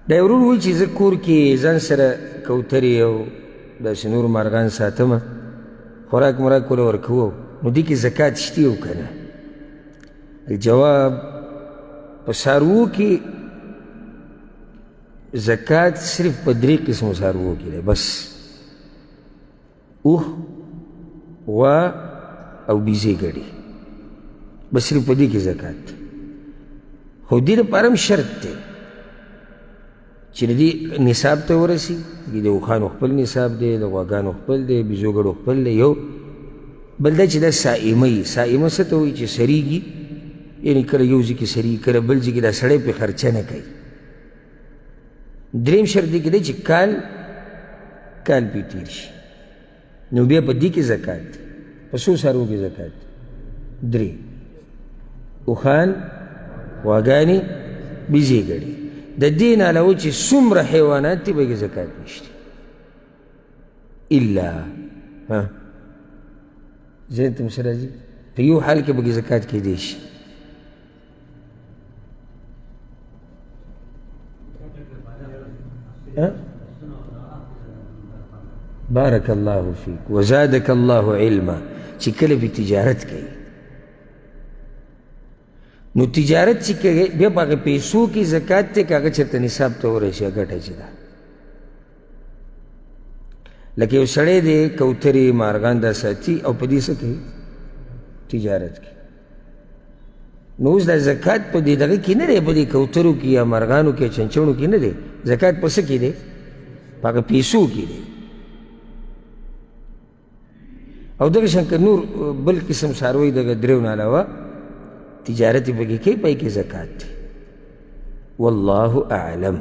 دا ورور وایي چې زه کور کې ځان سره کوترې او داسې نور مارغان ساتمه، خوراک مراک وله ورکوو، نو دې کې زکات شته او که نه؟ جواب: په څاروو کې زکات صرف په 3 قسمو څاروو کې دی بس، اوښ، غوا او بیزې ګډې، بس صرف په دې کې زکات دی. خو دې دپاره هم شرط دی چې د دې نصاب ته ورسي. د اوښانو خپل نصاب دی، د غواګانو خپل دی، بیزو ګډو خپل دی. یو بل دا چې دا سائمه وي. سائمه څه ته وایي؟ چې سریږي، یعنې کله یو ځای کې سریږي، کله بل ځای کې دا سړی پرې خرچه نه کوي. دریم شرط دی کې دی چې کال پرې تېر شي، نو بیا په دې کې زکات دی. په څو څاروو کې زکات دی؟ 3: اوښان، غواګانې، بیزې ګډې. د دې نه علاوه چې څومره حیوانات دي پکې زکات نشته، الا ذهن ته مو څه راځي؟ په یو حال کې پکې زکات کېدی شي. بارک الله فیک وزادک الله علما. چې کله پې تجارت کوي، نو تجارت چې کوي بیا په هغه پیسو کې زکات دی که هغه چېرته نصاب ته ورسي ګټه چې ده. لکه یو سړی دی کوترې مارغان دا ساتي او په دې څه کوي؟ تجارت کوي. نو اوس دا زکات په دې دغه کې نه دی، په دې کوترو کې یا مارغانو کې چنچڼو کې نه دی. زکات په څه کې دی؟ په هغه پیسو کې دی. او دغه شان که نور بل قسم څاروی دغه 3 نه علاوه تجارت پکې کوي، پای کې زکات دی. والله اعلم.